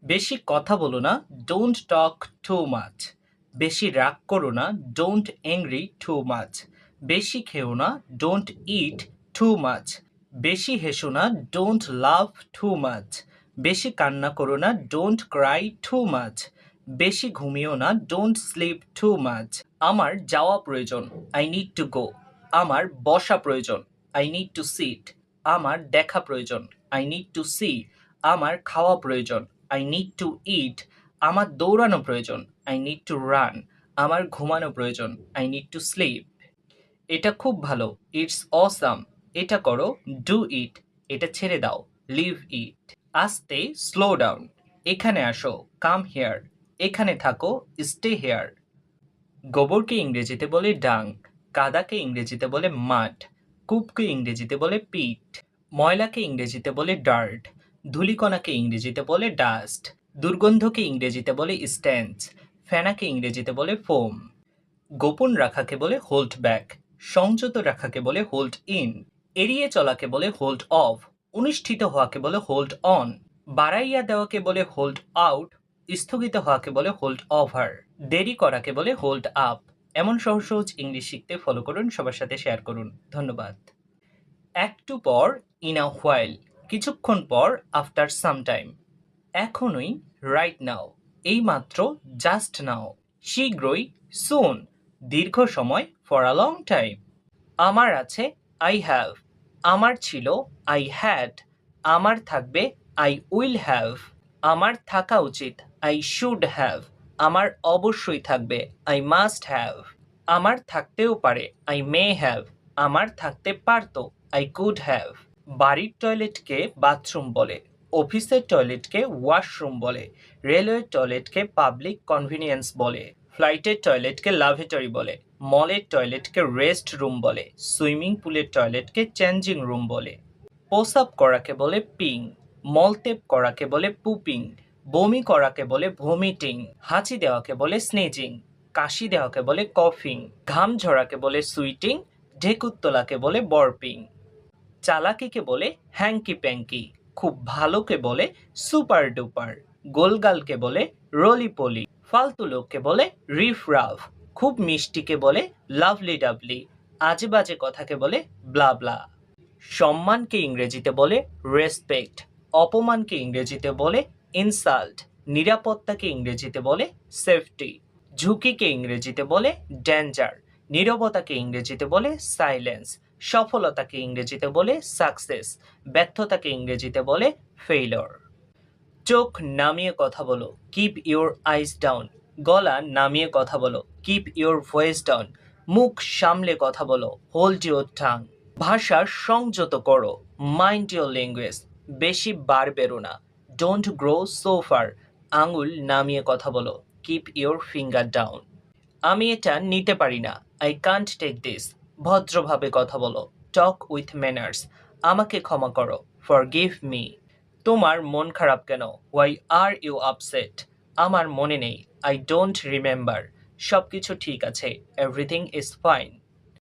বেশি কথা বলো না, ডোন্ট টক টু মাচ। বেশি রাগ করো না, ডোন্ট অ্যাংরি টু মাচ। বেশি খেও না, ডোন্ট ইট টু মাচ। বেশি হেসো না, ডোন্ট লাভ টু মাচ। বেশি কান্না করো না, ডোন্ট ক্রাই টু মাচ। বেশি ঘুমিও না, ডোন্ট স্লিপ টু মাচ। আমার যাওয়া প্রয়োজন, আই নিড টু গো। আমার বসা প্রয়োজন, আই নিড টু সিট। আমার দেখা প্রয়োজন, আই নিড টু সি। আমার খাওয়া প্রয়োজন, আই নিড টু ইট। আমার দৌড়ানো প্রয়োজন, আই নিড টু রান। আমার ঘুমানো প্রয়োজন, আই নিড টু স্লিপ। এটা খুব ভালো, ইটস অসাম। এটা করো, ডু ইট। এটা ছেড়ে দাও, লিভ ইট। আস্তে, স্লো ডাউন। এখানে আসো, কাম হেয়ার। এখানে থাকো, স্টে হেয়ার। গোবরকে ইংরেজিতে বলে ডাং। কাদাকে ইংরেজিতে বলে মাড। কূপকে ইংরেজিতে বলে পিট। ময়লাকে ইংরেজিতে বলে ডার্ট। ধূলিকণাকে ইংরেজিতে বলে ডাস্ট। দুর্গন্ধকে ইংরেজিতে বলে স্ট্যান্স। ফেনাকে ইংরেজিতে বলে ফোম। গোপন রাখাকে বলে হোল্ড ব্যাক। সংযত রাখাকে বলে হোল্ড ইন। এড়িয়ে চলাকে বলে হোল্ড অফ। অনুষ্ঠিত হওয়াকে বলে হোল্ড অন। বাড়াইয়া দেওয়াকে বলে হোল্ড আউট। স্থগিত হওয়াকে বলে হোল্ড ওভার। দেরি করাকে বলে হোল্ড আপ। এমন সহজ সহজ ইংলিশ শিখতে ফলো করুন, সবার সাথে শেয়ার করুন। ধন্যবাদ। একটু পর, ইন আ হোয়াইল। কিছুক্ষণ পর, আফটার সাম টাইম। এখনই, রাইট নাও। এইমাত্র, জাস্ট নাও। শীঘ্রই, সুন। দীর্ঘ সময়, ফর আ লং টাইম। আমার আছে, আই হ্যাভ। আমার ছিল, আই হ্যাড। আমার থাকবে, আই উইল হ্যাভ। আমার থাকা উচিত, আই শুড হ্যাভ। আমার অবশ্যই থাকবে, আই মাস্ট হ্যাভ। আমার থাকতেও পারে, আই মে হ্যাভ। আমার থাকতে পারতো, আই কুড হ্যাভ। বাড়ির টয়লেটকে বাথরুম বলে। অফিসের টয়লেটকে ওয়াশরুম বলে। রেলওয়ের টয়লেটকে পাবলিক কনভিনিয়েন্স বলে। ফ্লাইটের টয়লেটকে ল্যাভেটরি বলে। মলের টয়লেটকে রেস্ট রুম বলে। সুইমিং পুলের টয়লেটকে চেঞ্জিং রুম বলে। প্রস্রাব করাকে বলে পিং। মলত্যাগ করাকে বলে পুপিং। বমি করাকে বলে ভমিটিং। হাঁচি দেওয়াকে বলে স্নেজিং। কাশি দেওয়াকে বলে কফিং। ঘাম ঝরাকে বলে সুইটিং। ঢেকুর তোলাকে বলে বরপিং। চালাকিকে বলে হ্যাঙ্কি প্যাঙ্কি। খুব ভালোকে বলে সুপার ডুপার। গোলগালকে বলে রলি পলি। ফালতু লোককে বলে রিফ রাফ। খুব মিষ্টিকে বলে লাভলি ডাবলি। আজে বাজে কথাকে বলে ব্লা ব্লা। সম্মানকে ইংরেজিতে বলে রেসপেক্ট। অপমানকে ইংরেজিতে বলে ইনসাল্ট। নিরাপত্তাকে ইংরেজিতে বলে সেফটি। ঝুঁকিকে ইংরেজিতে বলে ডেঞ্জার। নীরবতাকে ইংরেজিতে বলে সাইলেন্স। সফলতাকে ইংরেজিতে বলে সাকসেস। ব্যর্থতাকে ইংরেজিতে বলে ফেইলর। চোখ নামিয়ে কথা বলো, কিপ ইউর আইস ডাউন। গলা নামিয়ে কথা বলো, কিপ ইউর ভয়েস ডাউন। মুখ সামলে কথা বলো, হোল্ড ইউর টাং। ভাষা সংযত করো, মাইন্ড ইউর ল্যাঙ্গুয়েজ। বেশি বার বেরো না, ডোন্ট গ্রো সো ফার। আঙুল নামিয়ে কথা বলো, কিপ ইউর ফিঙ্গার ডাউন। আমি এটা নিতে পারি না, আই কান্ট টেক দিস। ভদ্রভাবে কথা বলো, টক উইথ ম্যানার্স। আমাকে ক্ষমা করো, ফরগিভ মি। তোমার মন খারাপ কেন, হোয়াই আর ইউ আপসেট। আমার মনে নেই, আই ডোন্ট রিমেম্বার। সব কিছু ঠিক আছে, এভরিথিং ইজ ফাইন।